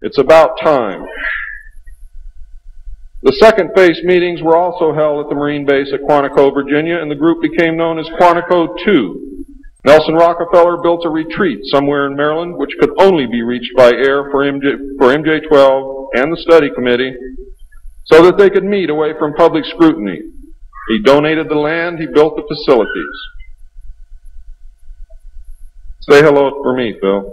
It's about time. The second phase meetings were also held at the Marine base at Quantico, Virginia, and the group became known as Quantico 2. Nelson Rockefeller built a retreat somewhere in Maryland which could only be reached by air for MJ-12 and the study committee so that they could meet away from public scrutiny. He donated the land, he built the facilities. Say hello for me, Phil.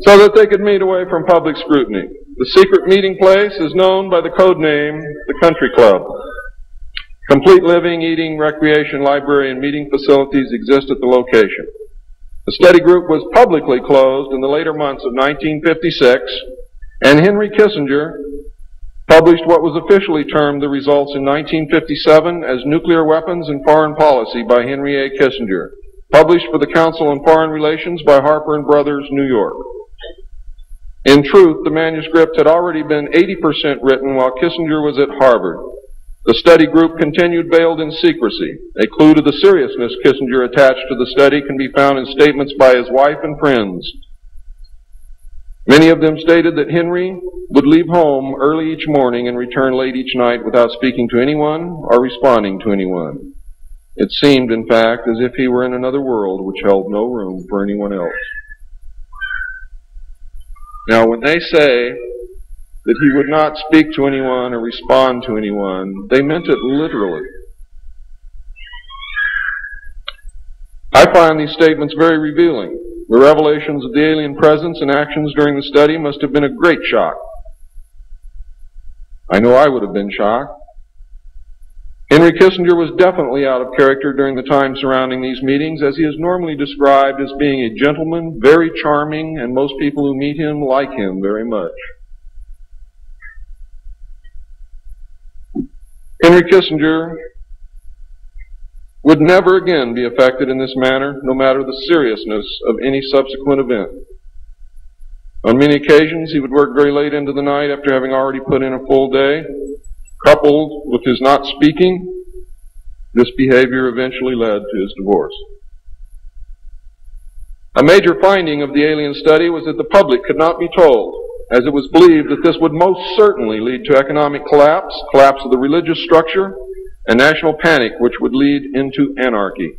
So that they could meet away from public scrutiny. The secret meeting place is known by the code name, the Country Club. Complete living, eating, recreation, library, and meeting facilities exist at the location. The study group was publicly closed in the later months of 1956, and Henry Kissinger published what was officially termed the results in 1957 as Nuclear Weapons and Foreign Policy by Henry A. Kissinger, published for the Council on Foreign Relations by Harper & Brothers, New York. In truth, the manuscript had already been 80% written while Kissinger was at Harvard. The study group continued veiled in secrecy. A clue to the seriousness Kissinger attached to the study can be found in statements by his wife and friends. Many of them stated that Henry would leave home early each morning and return late each night without speaking to anyone or responding to anyone. It seemed, in fact, as if he were in another world which held no room for anyone else. Now, when they say that he would not speak to anyone or respond to anyone, they meant it literally. I find these statements very revealing. The revelations of the alien presence and actions during the study must have been a great shock. I know I would have been shocked. Henry Kissinger was definitely out of character during the time surrounding these meetings, as he is normally described as being a gentleman, very charming, and most people who meet him like him very much. Henry Kissinger would never again be affected in this manner, no matter the seriousness of any subsequent event. On many occasions, he would work very late into the night after having already put in a full day. Coupled with his not speaking, this behavior eventually led to his divorce. A major finding of the alien study was that the public could not be told, as it was believed that this would most certainly lead to economic collapse, collapse of the religious structure, and national panic, which would lead into anarchy.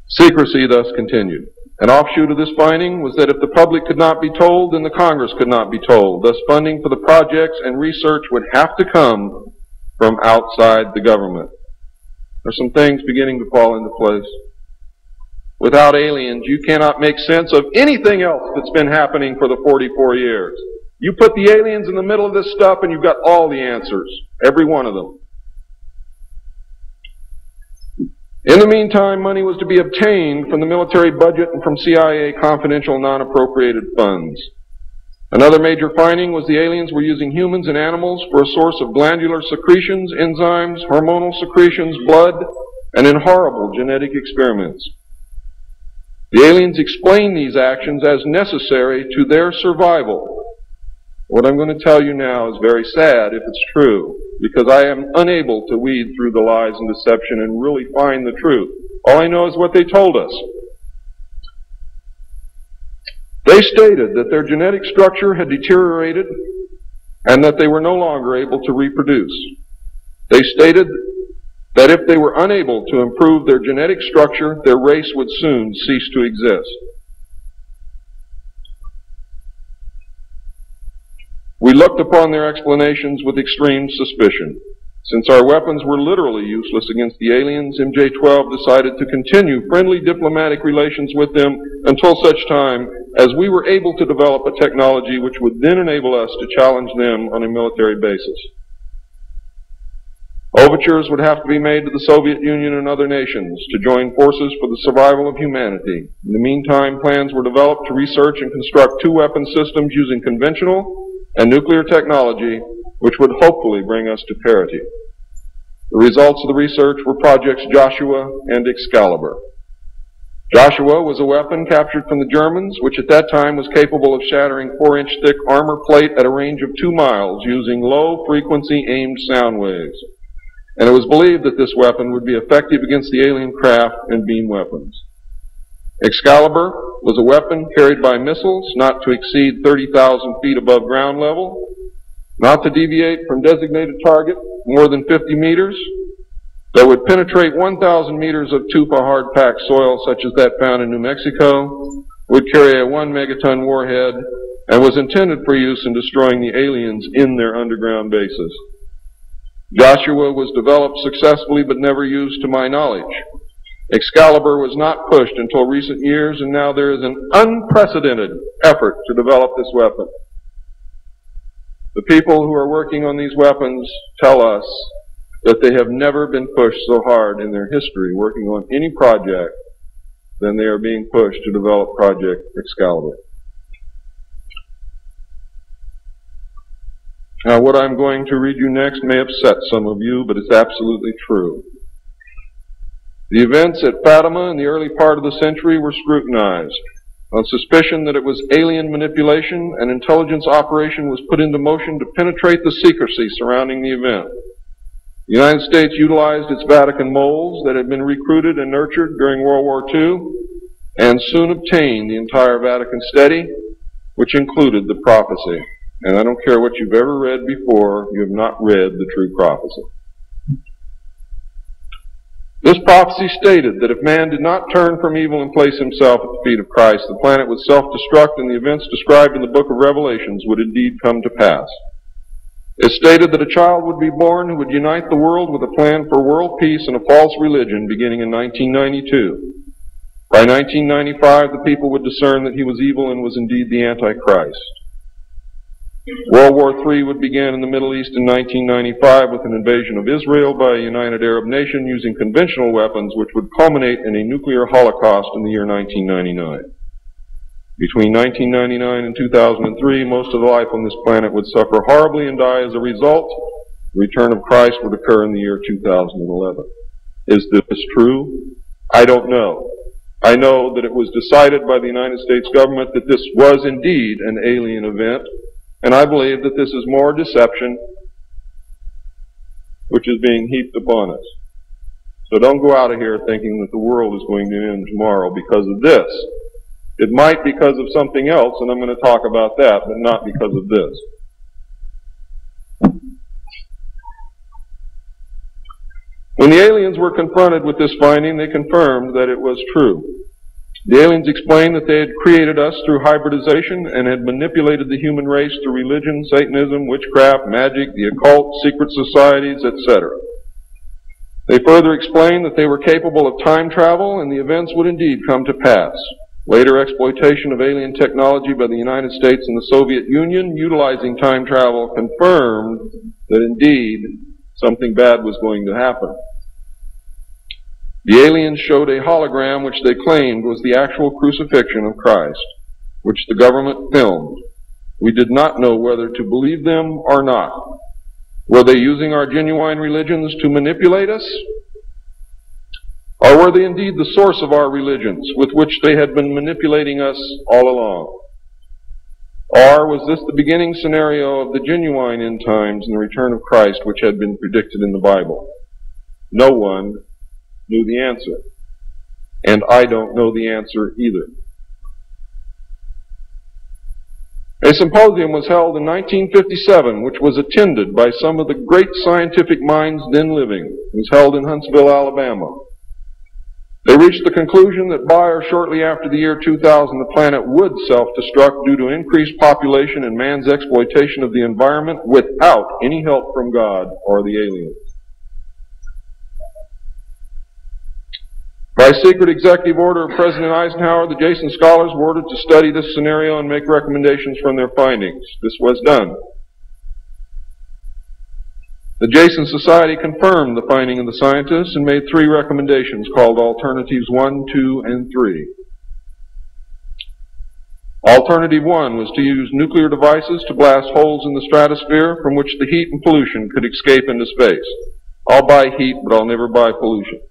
Secrecy thus continued. An offshoot of this finding was that if the public could not be told, then the Congress could not be told. Thus, funding for the projects and research would have to come from outside the government. There's some things beginning to fall into place. Without aliens, you cannot make sense of anything else that's been happening for the 44 years. You put the aliens in the middle of this stuff and you've got all the answers, every one of them. In the meantime, money was to be obtained from the military budget and from CIA confidential non-appropriated funds. Another major finding was the aliens were using humans and animals for a source of glandular secretions, enzymes, hormonal secretions, blood, and in horrible genetic experiments. The aliens explained these actions as necessary to their survival. What I'm going to tell you now is very sad if it's true, because I am unable to weed through the lies and deception and really find the truth. All I know is what they told us. They stated that their genetic structure had deteriorated and that they were no longer able to reproduce. They stated that if they were unable to improve their genetic structure, their race would soon cease to exist. We looked upon their explanations with extreme suspicion. Since our weapons were literally useless against the aliens, MJ-12 decided to continue friendly diplomatic relations with them until such time as we were able to develop a technology which would then enable us to challenge them on a military basis. Overtures would have to be made to the Soviet Union and other nations to join forces for the survival of humanity. In the meantime, plans were developed to research and construct two weapon systems using conventional and nuclear technology, which would hopefully bring us to parity. The results of the research were projects Joshua and Excalibur. Joshua was a weapon captured from the Germans, which at that time was capable of shattering 4-inch thick armor plate at a range of 2 miles using low-frequency aimed sound waves. And it was believed that this weapon would be effective against the alien craft and beam weapons. Excalibur was a weapon carried by missiles not to exceed 30,000 feet above ground level, not to deviate from designated target more than 50 meters, that would penetrate 1,000 meters of tufa hard-packed soil such as that found in New Mexico, would carry a 1 megaton warhead, and was intended for use in destroying the aliens in their underground bases. Joshua was developed successfully but never used to my knowledge. Excalibur was not pushed until recent years, and now there is an unprecedented effort to develop this weapon. The people who are working on these weapons tell us that they have never been pushed so hard in their history working on any project than they are being pushed to develop Project Excalibur. Now, what I'm going to read you next may upset some of you, but it's absolutely true. The events at Fatima in the early part of the century were scrutinized. On suspicion that it was alien manipulation, an intelligence operation was put into motion to penetrate the secrecy surrounding the event. The United States utilized its Vatican moles that had been recruited and nurtured during World War II, and soon obtained the entire Vatican study, which included the prophecy. And I don't care what you've ever read before, you have not read the true prophecy. This prophecy stated that if man did not turn from evil and place himself at the feet of Christ, the planet would self-destruct and the events described in the book of Revelations would indeed come to pass. It stated that a child would be born who would unite the world with a plan for world peace and a false religion beginning in 1992. By 1995, the people would discern that he was evil and was indeed the Antichrist. World War III would begin in the Middle East in 1995 with an invasion of Israel by a united Arab nation using conventional weapons, which would culminate in a nuclear holocaust in the year 1999. Between 1999 and 2003, most of the life on this planet would suffer horribly and die as a result. The return of Christ would occur in the year 2011. Is this true? I don't know. I know that it was decided by the United States government that this was indeed an alien event, and I believe that this is more deception which is being heaped upon us. So don't go out of here thinking that the world is going to end tomorrow because of this. It might because of something else, and I'm going to talk about that, but not because of this. When the aliens were confronted with this finding, they confirmed that it was true. The aliens explained that they had created us through hybridization and had manipulated the human race through religion, Satanism, witchcraft, magic, the occult, secret societies, etc. They further explained that they were capable of time travel and the events would indeed come to pass. Later exploitation of alien technology by the United States and the Soviet Union utilizing time travel confirmed that indeed something bad was going to happen. The aliens showed a hologram which they claimed was the actual crucifixion of Christ, which the government filmed. We did not know whether to believe them or not. Were they using our genuine religions to manipulate us? Or were they indeed the source of our religions, with which they had been manipulating us all along? Or was this the beginning scenario of the genuine end times and the return of Christ, which had been predicted in the Bible? No one knew the answer. And I don't know the answer either. A symposium was held in 1957, which was attended by some of the great scientific minds then living. It was held in Huntsville, Alabama. They reached the conclusion that by or shortly after the year 2000, the planet would self-destruct due to increased population and man's exploitation of the environment without any help from God or the aliens. By secret executive order of President Eisenhower, the Jason scholars were ordered to study this scenario and make recommendations from their findings. This was done. The Jason Society confirmed the finding of the scientists and made 3 recommendations called Alternatives 1, 2, and 3. Alternative 1 was to use nuclear devices to blast holes in the stratosphere from which the heat and pollution could escape into space. I'll buy heat, but I'll never buy pollution.